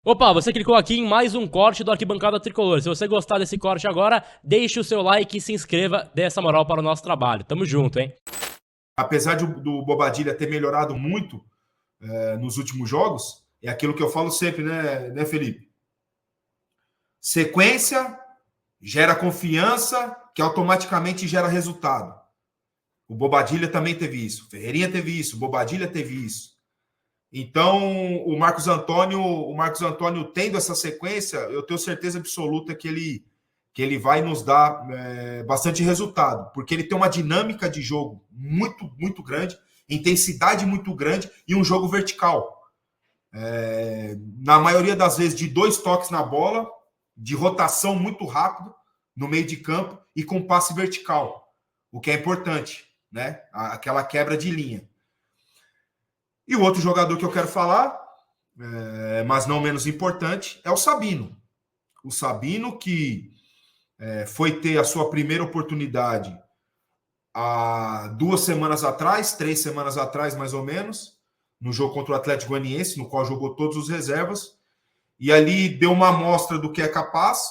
Opa, você clicou aqui em mais um corte do Arquibancada Tricolor. Se você gostar desse corte agora, deixe o seu like e se inscreva, dê essa moral para o nosso trabalho. Tamo junto, hein? Apesar do Bobadilla ter melhorado muito nos últimos jogos, é aquilo que eu falo sempre, né, Felipe? Sequência gera confiança, que automaticamente gera resultado. O Bobadilla também teve isso, o Ferreirinha teve isso, o Bobadilla teve isso. Então, o Marcos Antônio tendo essa sequência, eu tenho certeza absoluta que ele vai nos dar bastante resultado, porque ele tem uma dinâmica de jogo muito, muito grande, intensidade muito grande e um jogo vertical. Na maioria das vezes, de 2 toques na bola, de rotação muito rápido no meio de campo e com passe vertical, o que é importante, né? Aquela quebra de linha. E o outro jogador que eu quero falar, mas não menos importante, é o Sabino. O Sabino que foi ter a sua primeira oportunidade há 2 semanas atrás, 3 semanas atrás, mais ou menos, no jogo contra o Atlético Goianiense, no qual jogou todos os reservas, e ali deu uma amostra do que é capaz.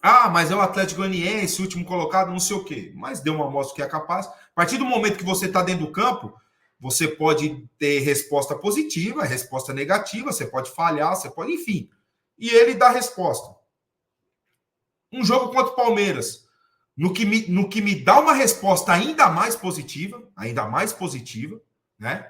Ah, mas é o Atlético Goianiense, último colocado, não sei o quê. Mas deu uma amostra do que é capaz. A partir do momento que você está dentro do campo, você pode ter resposta positiva, resposta negativa, você pode falhar, você pode, enfim. E ele dá resposta. Um jogo contra o Palmeiras, no que me dá uma resposta ainda mais positiva, né?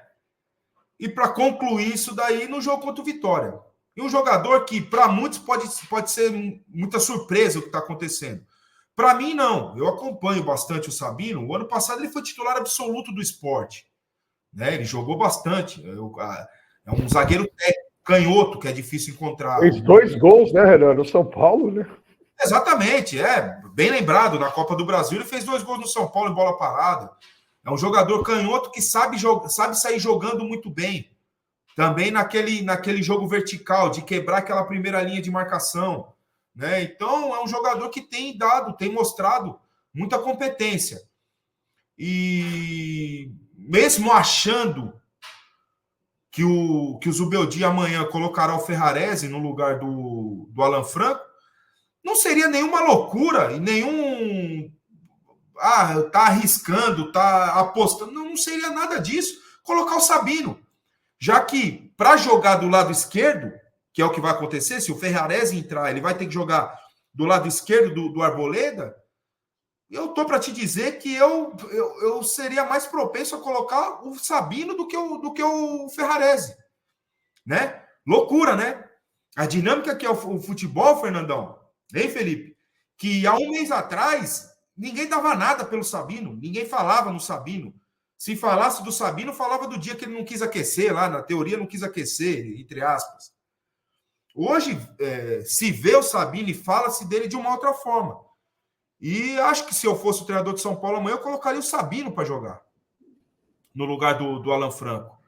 E para concluir isso daí no jogo contra o Vitória. E um jogador que, para muitos, pode ser muita surpresa o que está acontecendo. Para mim, não. Eu acompanho bastante o Sabino. O ano passado ele foi titular absoluto do Sport. Né? Ele jogou bastante. É um zagueiro canhoto que é difícil encontrar. Fez 2 gols, né, Renan? No São Paulo, né? Exatamente, bem lembrado. Na Copa do Brasil, ele fez 2 gols no São Paulo em bola parada. É um jogador canhoto que sabe sair jogando muito bem. Também naquele jogo vertical, de quebrar aquela primeira linha de marcação. Né? Então, é um jogador que tem mostrado muita competência. E mesmo achando que o Zubeldia amanhã colocará o Ferrarese no lugar do Alan Franco, não seria nenhuma loucura e nenhum... tá arriscando, tá apostando. Não seria nada disso. Colocar o Sabino. Já que, para jogar do lado esquerdo, que é o que vai acontecer, se o Ferrarese entrar, ele vai ter que jogar do lado esquerdo do Arboleda, eu tô para te dizer que eu seria mais propenso a colocar o Sabino do que o Ferrarese. Né? Loucura, né? A dinâmica que é o futebol, Fernandão, hein, Felipe? Que há um mês atrás, ninguém dava nada pelo Sabino, ninguém falava no Sabino. Se falasse do Sabino, falava do dia que ele não quis aquecer lá, na teoria não quis aquecer, entre aspas. Hoje, se vê o Sabino e fala-se dele de uma outra forma. E acho que se eu fosse o treinador de São Paulo amanhã, eu colocaria o Sabino para jogar, no lugar do Alan Franco.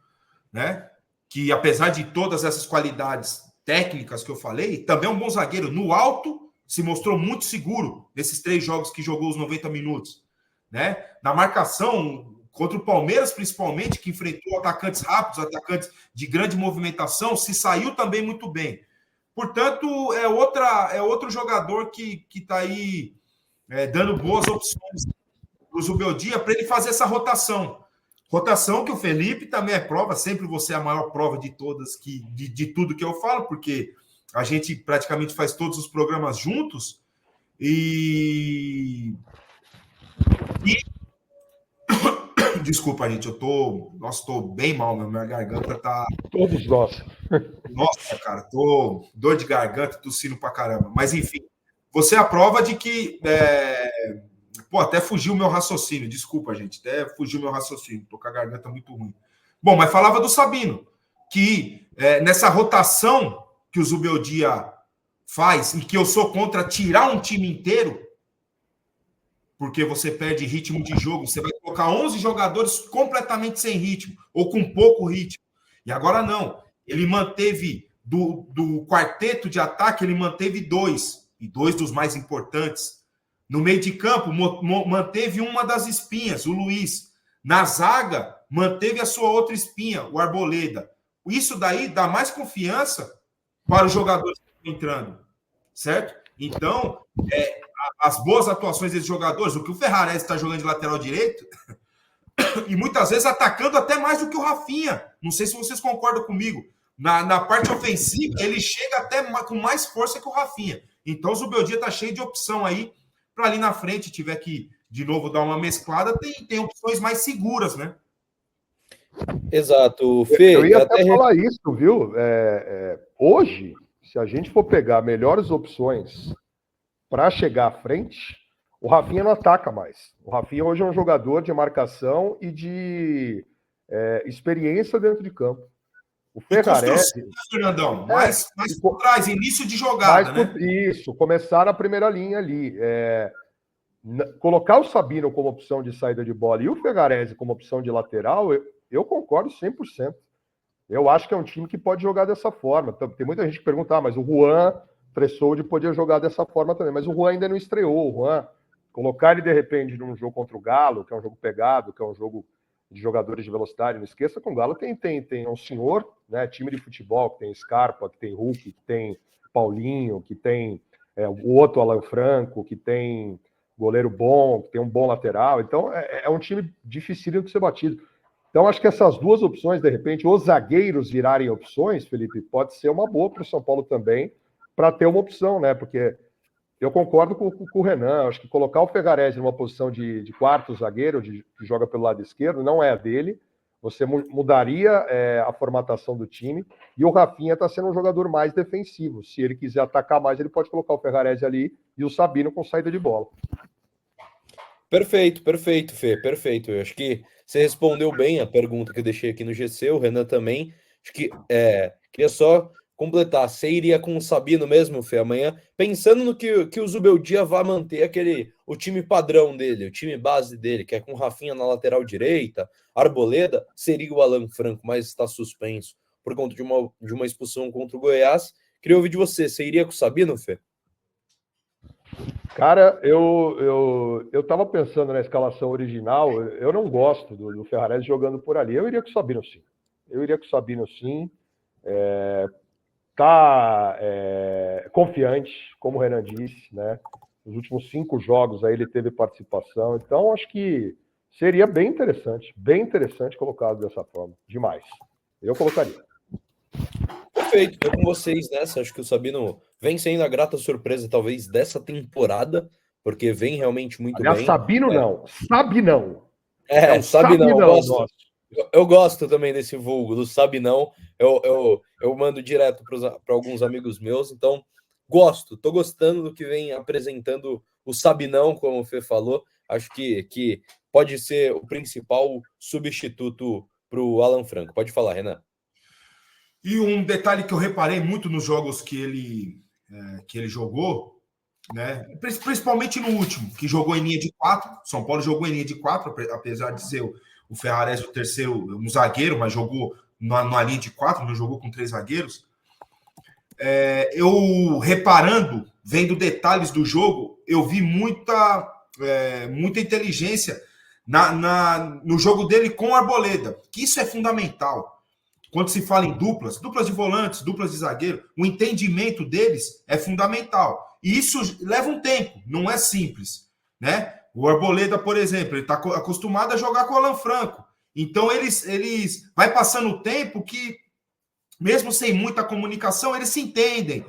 Né? Que apesar de todas essas qualidades técnicas que eu falei, também é um bom zagueiro. No alto, se mostrou muito seguro nesses 3 jogos que jogou os 90 minutos. Né? Na marcação... Contra o Palmeiras, principalmente, que enfrentou atacantes rápidos, atacantes de grande movimentação, se saiu também muito bem. Portanto, é outro jogador que está aí dando boas opções para o Zubeldia para ele fazer essa rotação. Rotação que o Felipe também é prova, sempre você é a maior prova de todas, de tudo que eu falo, porque a gente praticamente faz todos os programas juntos. Desculpa, gente, eu tô bem mal, minha garganta tá... Todos nós. Nossa, cara, tô dor de garganta, tossindo pra caramba. Mas, enfim, você é a prova de que... até fugiu o meu raciocínio, desculpa, gente, até fugiu o meu raciocínio, tô com a garganta muito ruim. Bom, mas falava do Sabino, que nessa rotação que o Zubeldia faz, e que eu sou contra tirar um time inteiro, porque você perde ritmo de jogo, você vai colocar 11 jogadores completamente sem ritmo, ou com pouco ritmo. E agora não. Ele manteve, do quarteto de ataque, ele manteve 2, e 2 dos mais importantes. No meio de campo, manteve uma das espinhas, o Luiz. Na zaga, manteve a sua outra espinha, o Arboleda. Isso daí dá mais confiança para os jogadores que estão entrando, certo? Então, as boas atuações desses jogadores, o que o Ferrarese está jogando de lateral direito, e muitas vezes atacando até mais do que o Rafinha. Não sei se vocês concordam comigo. Na parte ofensiva, ele chega até com mais força que o Rafinha. Então, o Zubeldia está cheio de opção aí para ali na frente, tiver que, de novo, dar uma mesclada, tem opções mais seguras, né? Exato, Fê. Eu ia até falar isso, viu? Hoje, se a gente for pegar melhores opções para chegar à frente, o Rafinha não ataca mais. O Rafinha hoje é um jogador de marcação e de experiência dentro de campo. O Ferrarese... Fernandão, mais por trás, início de jogada, né? Isso, começar na primeira linha ali. Colocar o Sabino como opção de saída de bola e o Ferrarese como opção de lateral, eu concordo 100%. Eu acho que é um time que pode jogar dessa forma. Tem muita gente que pergunta, mas o Juan Tressoldi podia jogar dessa forma também. Mas o Juan ainda não estreou. O Juan, colocar ele de repente num jogo contra o Galo, que é um jogo pegado, que é um jogo de jogadores de velocidade, não esqueça que o Galo tem um senhor, né, time de futebol, que tem Scarpa, que tem Hulk, que tem Paulinho, que tem o outro Alan Franco, que tem goleiro bom, que tem um bom lateral. Então, é um time dificílimo de ser batido. Então, acho que essas duas opções, de repente, os zagueiros virarem opções, Felipe, pode ser uma boa para o São Paulo também, para ter uma opção, né? Porque eu concordo com o Renan, acho que colocar o Ferrarese numa posição de quarto zagueiro, que joga pelo lado esquerdo, não é a dele. Você mudaria a formatação do time, e o Rafinha está sendo um jogador mais defensivo. Se ele quiser atacar mais, ele pode colocar o Ferrarese ali e o Sabino com saída de bola. Perfeito, Fê, perfeito. Eu acho que você respondeu bem a pergunta que eu deixei aqui no GC, o Renan também. Acho que queria só completar. Você iria com o Sabino mesmo, Fê, amanhã, pensando no que o Zubeldia vai manter o time padrão dele, o time base dele, que é com o Rafinha na lateral direita, Arboleda, seria o Alan Franco, mas está suspenso por conta de uma expulsão contra o Goiás. Queria ouvir de você. Você iria com o Sabino, Fê? Cara, eu tava pensando na escalação original, eu não gosto do Ferrarese jogando por ali. Eu iria com o Sabino, sim. Tá confiante, como o Renan disse, né? Nos últimos 5 jogos aí ele teve participação. Então, acho que seria bem interessante colocado dessa forma. Demais. Eu colocaria. Perfeito, estou com vocês nessa. Acho que o Sabino vem sendo a grata surpresa, talvez, dessa temporada, porque vem realmente muito bem. Sabino não, Sabinão. Sabinão, eu gosto também desse vulgo, do Sabinão. Eu mando direto para alguns amigos meus, então estou gostando do que vem apresentando o Sabinão, como o Fê falou. Acho que pode ser o principal substituto para o Alan Franco. Pode falar, Renan. E um detalhe que eu reparei muito nos jogos que ele jogou, né? Principalmente no último, que jogou em linha de 4. São Paulo jogou em linha de 4, apesar de ser o Ferrarese o terceiro, um zagueiro, mas jogou na linha de 4, não jogou com 3 zagueiros. Eu reparando, vendo detalhes do jogo, eu vi muita inteligência no jogo dele com o Arboleda, que isso é fundamental. Quando se fala em duplas de volantes, duplas de zagueiro, o entendimento deles é fundamental. E isso leva um tempo, não é simples, né? O Arboleda, por exemplo, ele está acostumado a jogar com o Alan Franco. Então, eles vai passando o tempo que, mesmo sem muita comunicação, eles se entendem.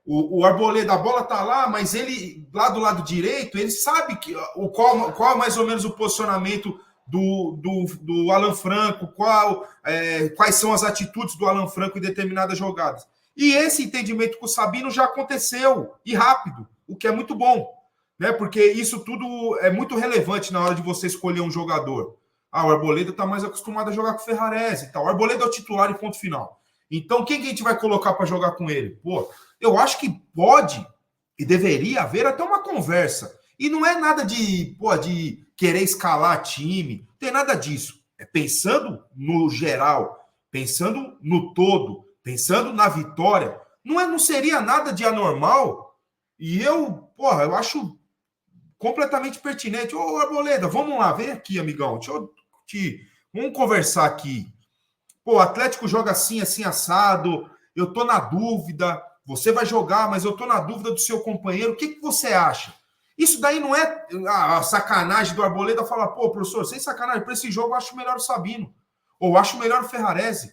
O Arboleda, a bola está lá, mas ele, lá do lado direito, ele sabe qual é mais ou menos o posicionamento do Alan Franco, quais são as atitudes do Alan Franco em determinadas jogadas. E esse entendimento com o Sabino já aconteceu, e rápido, o que é muito bom, né? Porque isso tudo é muito relevante na hora de você escolher um jogador. O Arboleda está mais acostumado a jogar com o Ferrarese. O Arboleda é o titular e ponto final. Então, quem que a gente vai colocar para jogar com ele? Eu acho que pode e deveria haver até uma conversa. E não é nada de querer escalar time, não tem nada disso. É pensando no geral, pensando no todo, pensando na vitória. Não seria nada de anormal. E eu acho completamente pertinente. Ô, Arboleda, vamos lá, vem aqui, amigão. Vamos conversar aqui. O Atlético joga assim, assim, assado. eu tô na dúvida, você vai jogar, mas eu tô na dúvida do seu companheiro, o que você acha? Isso daí não é a sacanagem do Arboleda falar, pô, professor, sem sacanagem, para esse jogo eu acho melhor o Sabino, ou acho melhor o Ferrarese.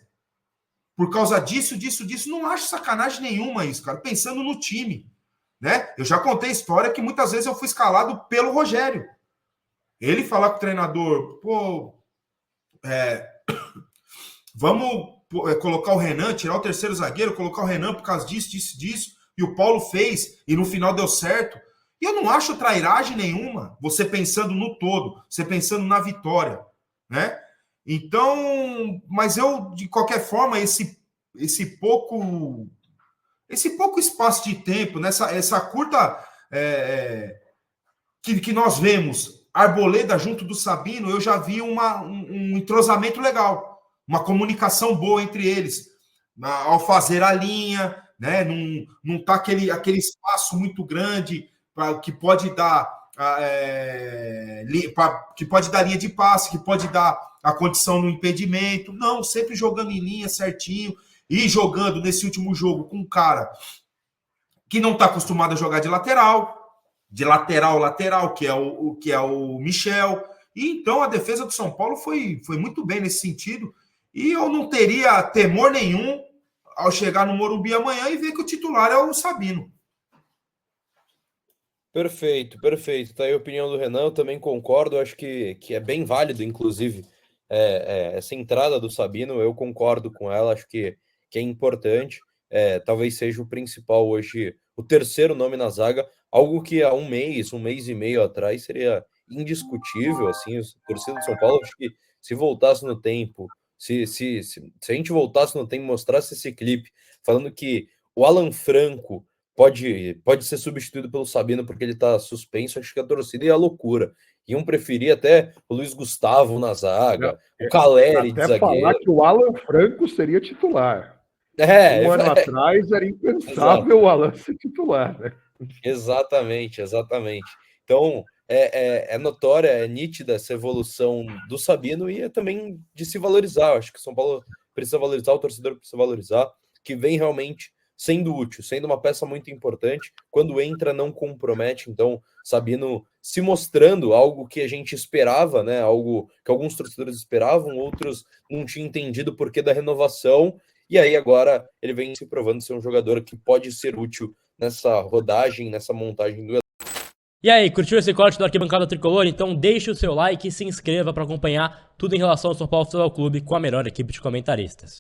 Por causa disso, não acho sacanagem nenhuma isso, cara, pensando no time, né? Eu já contei a história que muitas vezes eu fui escalado pelo Rogério. Ele falar com o treinador, pô, vamos colocar o Renan, tirar o terceiro zagueiro, colocar o Renan por causa disso, e o Paulo fez, e no final deu certo. E eu não acho trairagem nenhuma, você pensando no todo, você pensando na vitória, né? Então, mas eu, de qualquer forma, esse pouco espaço de tempo, essa curta que nós vemos Arboleda junto do Sabino, eu já vi um entrosamento legal, uma comunicação boa entre eles, ao fazer a linha, né? Não tá aquele espaço muito grande que pode dar linha de passe, que pode dar a condição no impedimento. Não, sempre jogando em linha certinho e jogando nesse último jogo com um cara que não está acostumado a jogar de lateral, que é o Michel. E então a defesa do São Paulo foi muito bem nesse sentido. E eu não teria temor nenhum ao chegar no Morumbi amanhã e ver que o titular é o Sabino. Perfeito. Tá aí a opinião do Renan, eu também concordo, acho que é bem válido, inclusive, essa entrada do Sabino, eu concordo com ela, acho que é importante, talvez seja o principal hoje, o terceiro nome na zaga, algo que há um mês e meio atrás seria indiscutível, assim, a torcida do São Paulo, acho que se voltasse no tempo, se a gente voltasse no tempo e mostrasse esse clipe, falando que o Alan Franco pode ser substituído pelo Sabino porque ele tá suspenso, acho que a torcida ia à loucura. Iam preferir até o Luiz Gustavo na zaga, o Caleri de zagueiro. Falar que o Alan Franco seria titular. Um ano atrás era impensável o Alan ser titular, né? Exatamente. Então, é notória, é nítida essa evolução do Sabino e é também de se valorizar. Acho que o São Paulo precisa valorizar, o torcedor precisa valorizar, que vem realmente sendo útil, sendo uma peça muito importante. Quando entra, não compromete. Então, Sabino se mostrando algo que a gente esperava, né? Algo que alguns torcedores esperavam, outros não tinham entendido o porquê da renovação. E aí, agora, ele vem se provando ser um jogador que pode ser útil nessa rodagem, nessa montagem do. E aí, curtiu esse corte do Arquibancada Tricolor? Então deixe o seu like e se inscreva para acompanhar tudo em relação ao São Paulo Futebol Clube com a melhor equipe de comentaristas.